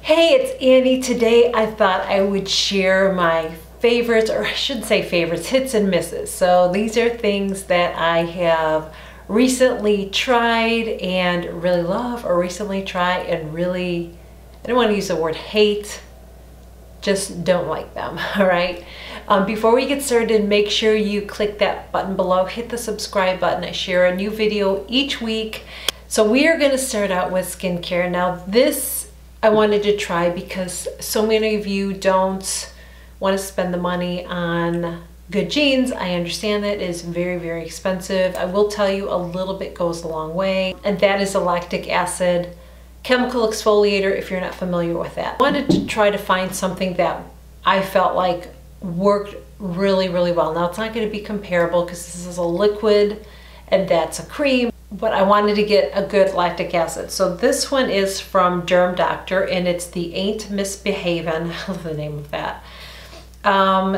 Hey, it's Annie. Today I thought I would share my favorites, or I should say favorites, hits and misses. So these are things that I have recently tried and really love, or recently tried and really, I don't want to use the word hate, just don't like them, all right? Before we get started, make sure you click that button below, hit the subscribe button. I share a new video each week. So we are gonna start out with skincare. Now this I wanted to try because so many of you don't want to spend the money on good jeans. I understand that it is very, very expensive. I will tell you a little bit goes a long way, and that is a lactic acid chemical exfoliator if you're not familiar with that. I wanted to try to find something that I felt like worked really, really well. Now it's not going to be comparable because this is a liquid and that's a cream, but I wanted to get a good lactic acid. So this one is from Derm Doctor and it's the Ain't Misbehavin'. I love the name of that.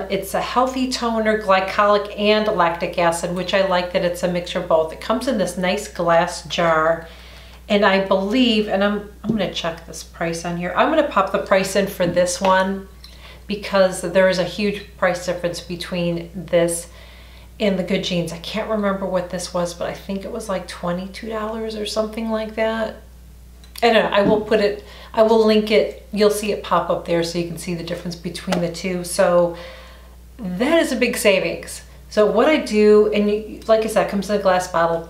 It's a healthy toner, glycolic and lactic acid, which I like that it's a mixture of both. It comes in this nice glass jar, and I believe, and I'm gonna check this price on here. I'm gonna pop the price in for this one because there is a huge price difference between this and the good jeans. I can't remember what this was, but I think it was like $22 or something like that. I don't know, I will link it. You'll see it pop up there so you can see the difference between the two. So that is a big savings. So what I do, and like I said, it comes in a glass bottle.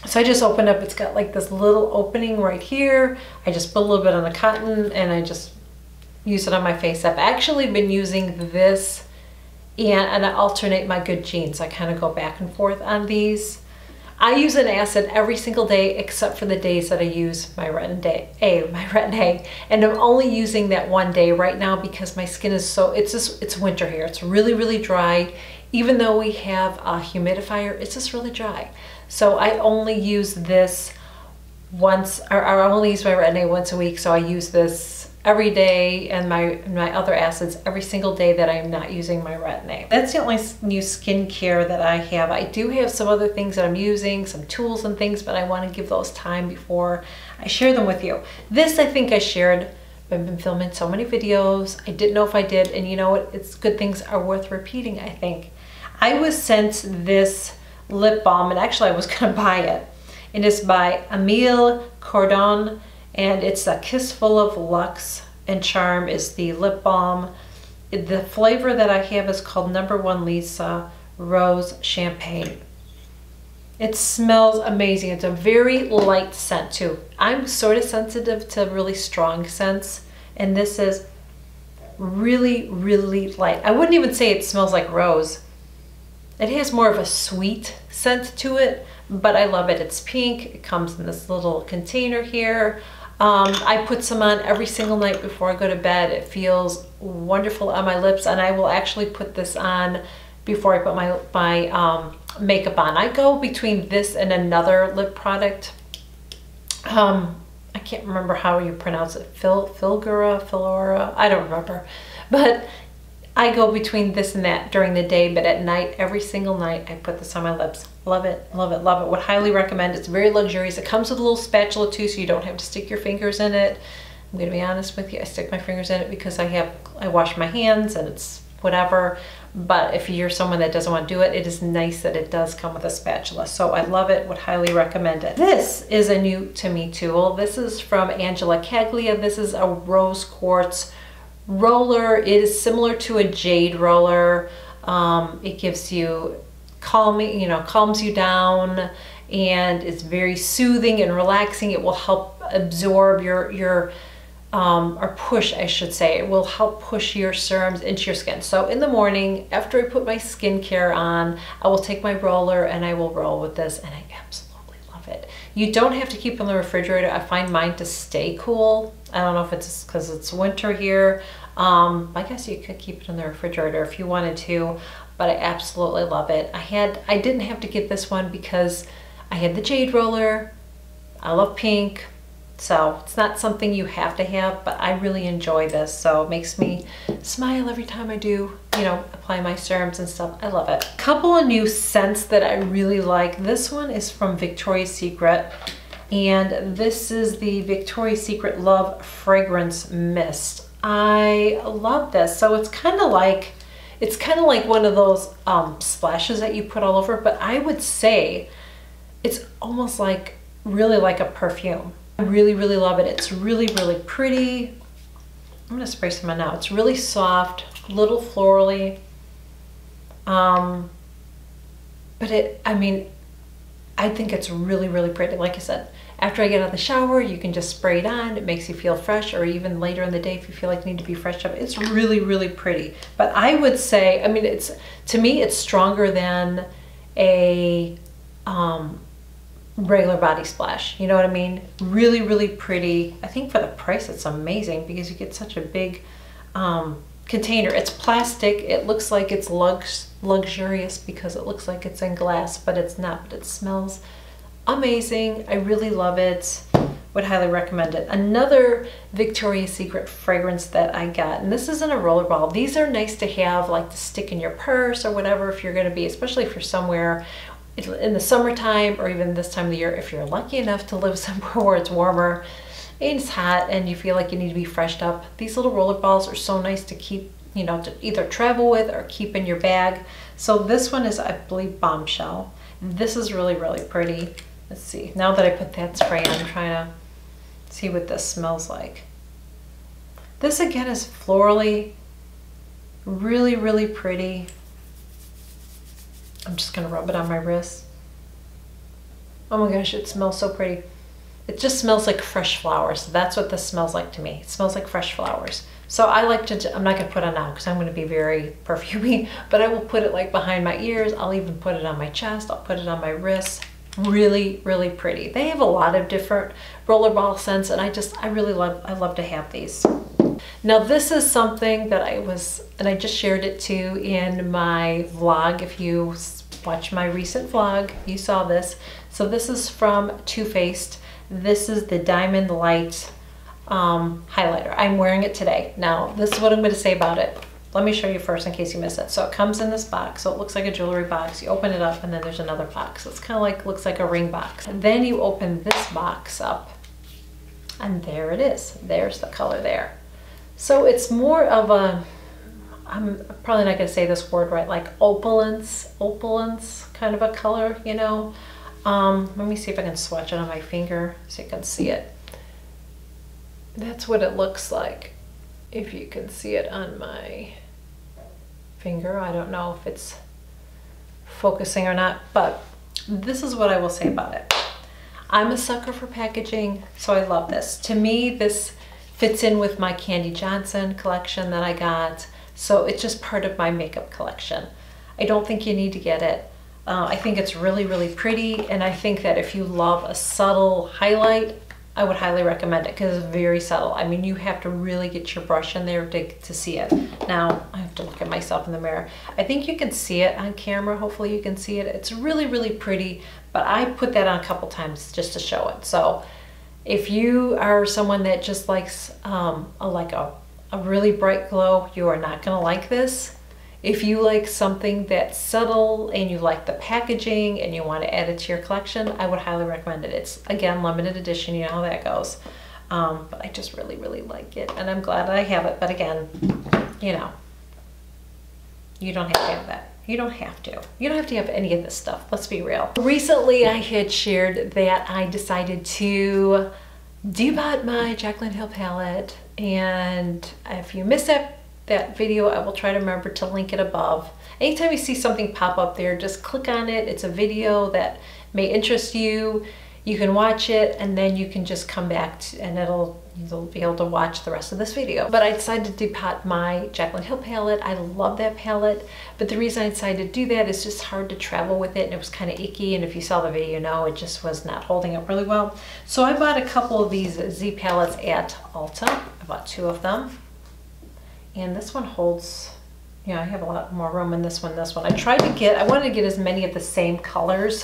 So I just open up, it's got like this little opening right here. I just put a little bit on the cotton and I just use it on my face. I've actually been using this and I alternate my good jeans. I kind of go back and forth on these. I use an acid every single day except for the days that I use my Retin-A, and I'm only using that one day right now because my skin is so, it's winter here. It's really, really dry. Even though we have a humidifier, it's just really dry. So I only use this once, or I only use my Retin-A once a week, so I use this every day, and my other acids every single day that I am not using my Retin-A. That's the only new skincare that I have. I do have some other things that I'm using, some tools and things, but I want to give those time before I share them with you. This I think I shared. I've been filming so many videos. I didn't know if I did, and you know what? It's good things are worth repeating, I think. I was sent this lip balm, and actually I was gonna buy it. It is by Emile Cordon, and it's a Kiss Full of Luxe and Charm is the lip balm. The flavor that I have is called Number One Lisa Rose Champagne. It smells amazing. It's a very light scent too. I'm sort of sensitive to really strong scents, and this is really, really light. I wouldn't even say it smells like rose. It has more of a sweet scent to it, but I love it. It's pink. It comes in this little container here. I put some on every single night before I go to bed. It feels wonderful on my lips, and I will actually put this on before I put my makeup on. I go between this and another lip product. I can't remember how you pronounce it. Filora, I don't remember. But I go between this and that during the day, but at night, every single night, I put this on my lips. Love it, love it, love it. Would highly recommend. It's very luxurious. It comes with a little spatula too, so you don't have to stick your fingers in it. I'm gonna be honest with you, I stick my fingers in it because I wash my hands and it's whatever. But if you're someone that doesn't want to do it, it is nice that it does come with a spatula. So I love it, would highly recommend it. This is a new to me tool. This is from Angela Caglia. This is a rose quartz roller. It is similar to a jade roller. It gives you calms you down, and it's very soothing and relaxing. It will help absorb or push, I should say. It will help push your serums into your skin. So in the morning, after I put my skincare on, I will take my roller and I will roll with this, and I absolutely love it. You don't have to keep it in the refrigerator. I find mine to stay cool. I don't know if it's because it's winter here. I guess you could keep it in the refrigerator if you wanted to, but I absolutely love it. I didn't have to get this one because I had the jade roller. I love pink, so it's not something you have to have, but I really enjoy this. So it makes me smile every time I do, apply my serums and stuff. I love it. Couple of new scents that I really like. This one is from Victoria's Secret, And this is the Victoria's Secret Love Fragrance Mist. I love this. So it's kind of like one of those splashes that you put all over, but I would say it's almost like really like a perfume. I really, really love it. It's really, really pretty. I'm gonna spray some on now. It's really soft, a little florally. But I think it's really, really pretty. Like I said, after I get out of the shower, you can just spray it on. It makes you feel fresh, or even later in the day if you feel like you need to be freshed up. It's really, really pretty. But I would say, to me, it's stronger than a regular body splash. You know what I mean? Really, really pretty. I think for the price, it's amazing because you get such a big container. It's plastic. It looks like it's luxurious because it looks like it's in glass, but it's not. But it smells amazing. I really love it. Would highly recommend it. Another Victoria's Secret fragrance that I got, and this isn't a rollerball. These are nice to have, like to stick in your purse or whatever if you're going to be, especially if you're somewhere in the summertime or even this time of the year, if you're lucky enough to live somewhere where it's warmer and it's hot and you feel like you need to be freshed up. These little roller balls are so nice to keep, you know, to either travel with or keep in your bag. So this one is, I believe, Bombshell. This is really, really pretty. Let's see. Now that I put that spray on, I'm trying to see what this smells like. This again is florally, really, really pretty. I'm just gonna rub it on my wrist. Oh my gosh, it smells so pretty. It just smells like fresh flowers. That's what this smells like to me. It smells like fresh flowers. So I like to, I'm not gonna put it on now because I'm gonna be very perfumey, but I will put it like behind my ears. I'll even put it on my chest. I'll put it on my wrists. Really, really pretty. They have a lot of different rollerball scents, and I love to have these. Now this is something that I just shared it too in my vlog. If you watch my recent vlog, you saw this. So this is from Too Faced. This is the Diamond Light highlighter. I'm wearing it today. Now this is what I'm going to say about it. Let me show you first in case you missed it. So it comes in this box. So it looks like a jewelry box. You open it up and then there's another box. It's kind of like, looks like a ring box. And then you open this box up and there it is. There's the color there. So it's more of a, I'm probably not gonna say this word right, like opulence kind of a color, you know. Let me see if I can swatch it on my finger so you can see it. That's what it looks like. If you can see it on my finger, I don't know if it's focusing or not, but this is what I will say about it. I'm a sucker for packaging, so I love this. To me, this fits in with my Candy Johnson collection that I got, so it's just part of my makeup collection. I don't think you need to get it. I think it's really, really pretty, and I think that if you love a subtle highlight, I would highly recommend it because it's very subtle. I mean, you have to really get your brush in there to see it. Now, I have to look at myself in the mirror. I think you can see it on camera. Hopefully you can see it. It's really, really pretty, but I put that on a couple times just to show it. So if you are someone that just likes a really bright glow, you are not gonna like this. If you like something that's subtle and you like the packaging and you want to add it to your collection, I would highly recommend it. It's, again, limited edition, you know how that goes. But I just really, really like it, and I'm glad I have it. But again, you know, you don't have to have that. You don't have to. You don't have to have any of this stuff. Let's be real. Recently, I had shared that I decided to debot my Jaclyn Hill palette, and if you missed that video, I will try to remember to link it above. Anytime you see something pop up there, just click on it. It's a video that may interest you. You can watch it and then you can just come back and you'll be able to watch the rest of this video. But I decided to depot my Jaclyn Hill palette. I love that palette, but the reason I decided to do that is just hard to travel with it, and it was kind of icky, and if you saw the video, you know, it just was not holding up really well. So I bought a couple of these Z palettes at Ulta. I bought 2 of them. And this one holds, yeah, I have a lot more room in this one. I wanted to get as many of the same colors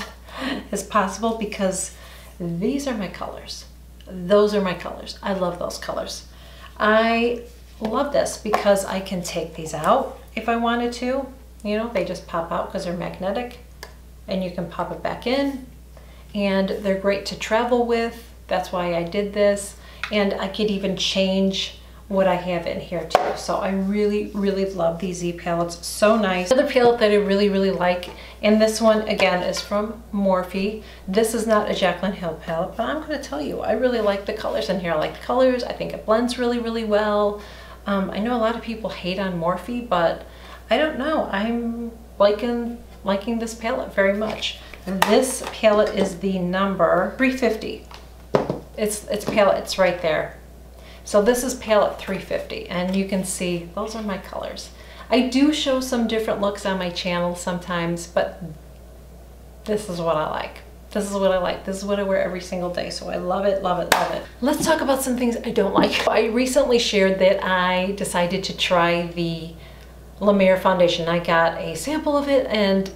as possible because these are my colors. Those are my colors. I love those colors. I love this because I can take these out if I wanted to. You know, they just pop out because they're magnetic, and you can pop it back in. and they're great to travel with. That's why I did this. And I could even change what I have in here too. So I really, really love these Z palettes. So nice. Another palette that I really, really like, and this one again is from Morphe. This is not a Jaclyn Hill palette, but I'm gonna tell you, I really like the colors in here. I like the colors. I think it blends really, really well. I know a lot of people hate on Morphe, but I don't know. I'm liking this palette very much. And this palette is the number 350. It's palette, it's right there. So this is palette 350, and you can see those are my colors. I do show some different looks on my channel sometimes, but this is what I like. This is what I like. This is what I wear every single day. So I love it, love it, love it. Let's talk about some things I don't like. I recently shared that I decided to try the La Mer foundation. I got a sample of it and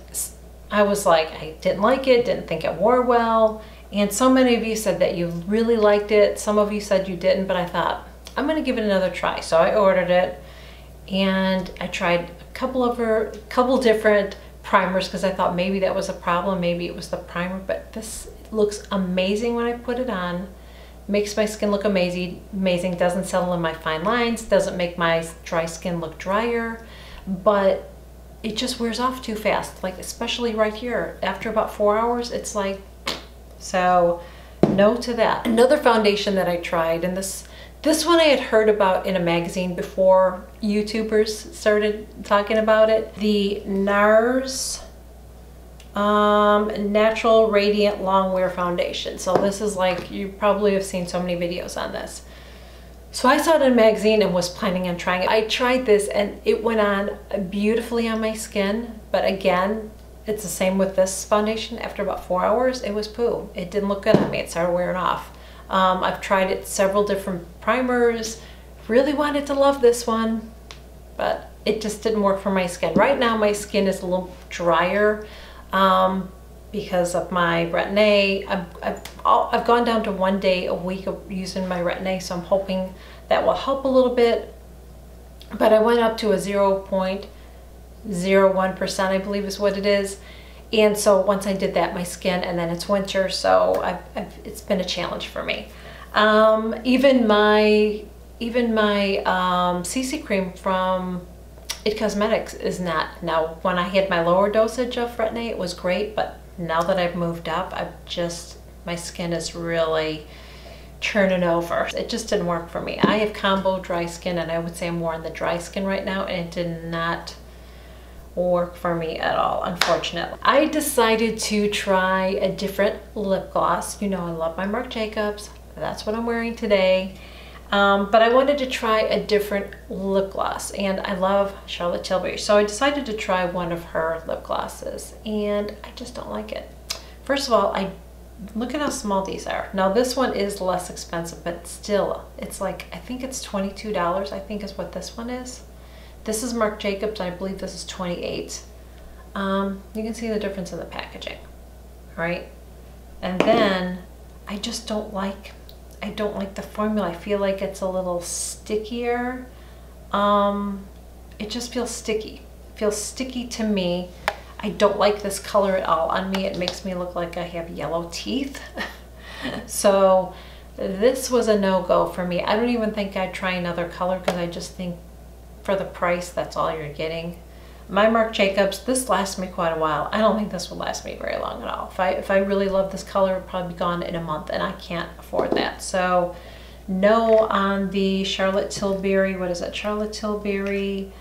I was like, I didn't like it, didn't think it wore well. And so many of you said that you really liked it. Some of you said you didn't, but I thought, I'm gonna give it another try. So I ordered it and I tried a couple different primers because I thought maybe that was a problem. Maybe it was the primer, but this looks amazing when I put it on. Makes my skin look amazing, doesn't settle in my fine lines, doesn't make my dry skin look drier, but it just wears off too fast. Like especially right here, after about 4 hours, it's like, so no to that. Another foundation that I tried, and this one I had heard about in a magazine before YouTubers started talking about it. The NARS Natural Radiant Long Wear Foundation. So this is like, you probably have seen so many videos on this. So I saw it in a magazine and was planning on trying it. I tried this and it went on beautifully on my skin, but again, it's the same with this foundation. After about 4 hours, it was poo. It didn't look good on me. It started wearing off. I've tried it several different primers. Really wanted to love this one, but it just didn't work for my skin. Right now, my skin is a little drier because of my Retin-A. I've gone down to 1 day a week of using my Retin-A, so I'm hoping that will help a little bit. But I went up to a 0.01%, I believe is what it is. And so once I did that, my skin, and then it's winter, so it's been a challenge for me. Even my CC cream from It Cosmetics is not. Now, when I had my lower dosage of Retin-A, it was great, but now that I've moved up, my skin is really churning over. It just didn't work for me. I have combo dry skin, and I would say I'm more on the dry skin right now, and it did not work for me at all, unfortunately. I decided to try a different lip gloss. You know I love my Marc Jacobs. That's what I'm wearing today. But I wanted to try a different lip gloss, and I love Charlotte Tilbury. So I decided to try one of her lip glosses, and I just don't like it. First of all, look at how small these are. Now this one is less expensive, but still, it's like, I think it's $22, I think is what this one is. This is Marc Jacobs, I believe this is $28. You can see the difference in the packaging, right? And then I just don't like, the formula. I feel like it's a little stickier. It just feels sticky. It feels sticky to me. I don't like this color at all on me. It makes me look like I have yellow teeth. So this was a no-go for me. I don't even think I'd try another color because I just think for the price, that's all you're getting. My Marc Jacobs, this lasts me quite a while. I don't think this will last me very long at all. If I really love this color, it'll probably be gone in a month, and I can't afford that. So no on the Charlotte Tilbury, what is it? Charlotte Tilbury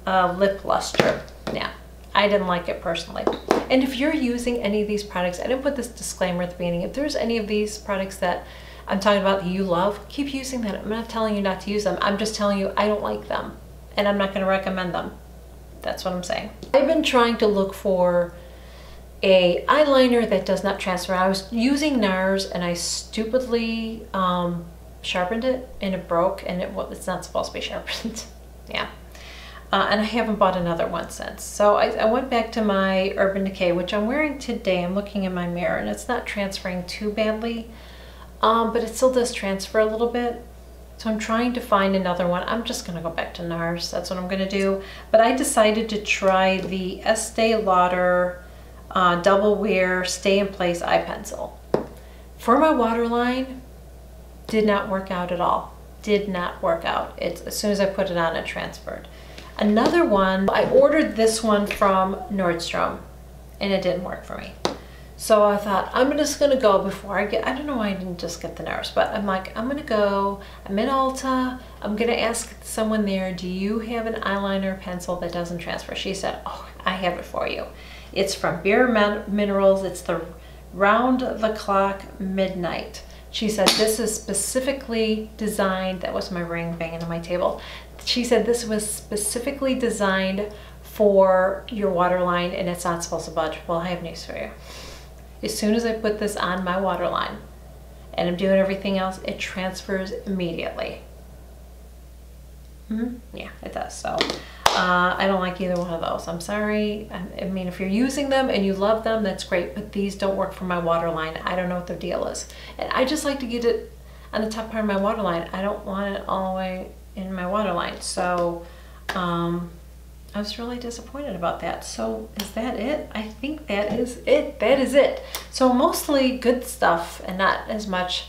Lip Luster. Yeah, I didn't like it personally. And if you're using any of these products, I didn't put this disclaimer at the beginning. If there's any of these products that I'm talking about that you love, keep using them. I'm not telling you not to use them. I'm just telling you I don't like them, and I'm not going to recommend them. That's what I'm saying. I've been trying to look for a eyeliner that does not transfer. I was using NARS and I stupidly sharpened it and it broke, and it's not supposed to be sharpened. Yeah. And I haven't bought another one since. So I went back to my Urban Decay, which I'm wearing today. I'm looking in my mirror and it's not transferring too badly, but it still does transfer a little bit. So I'm trying to find another one. I'm just gonna go back to NARS. That's what I'm gonna do. But I decided to try the Estee Lauder Double Wear Stay in Place Eye Pencil. For my water line, did not work out at all. Did not work out. It's as soon as I put it on, it transferred. Another one, I ordered this one from Nordstrom and it didn't work for me. So I thought, I'm just gonna go before I don't know why I didn't just get the NARS, but I'm like, I'm gonna go, I'm in Ulta, I'm gonna ask someone there, do you have an eyeliner pencil that doesn't transfer? She said, oh, I have it for you. It's from Bare Minerals, it's the Round the Clock Midnight. She said, this is specifically designed, that was my ring banging on my table. She said this was specifically designed for your waterline and it's not supposed to budge. Well, I have news for you. As soon as I put this on my waterline and I'm doing everything else, it transfers immediately. Yeah, it does. So I don't like either one of those. I'm sorry. I mean, if you're using them and you love them, that's great, but these don't work for my waterline. I don't know what their deal is. And I just like to get it on the top part of my waterline. I don't want it all the way in my waterline. So I was really disappointed about that. So is that it? I think that is it. That is it. So mostly good stuff and not as much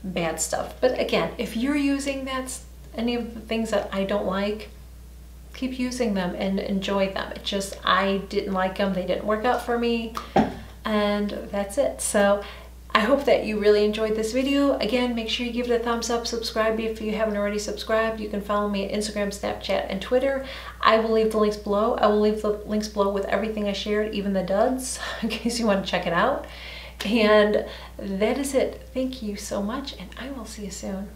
bad stuff. But again, if you're using any of the things that I don't like, keep using them and enjoy them. It just, I didn't like them. They didn't work out for me. And that's it. So I hope that you really enjoyed this video. Again, make sure you give it a thumbs up, subscribe if you haven't already subscribed. You can follow me at Instagram, Snapchat, and Twitter. I will leave the links below. I will leave the links below with everything I shared, even the duds, in case you want to check it out. And that is it. Thank you so much, and I will see you soon.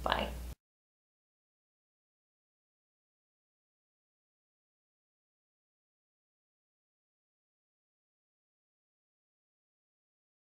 Bye.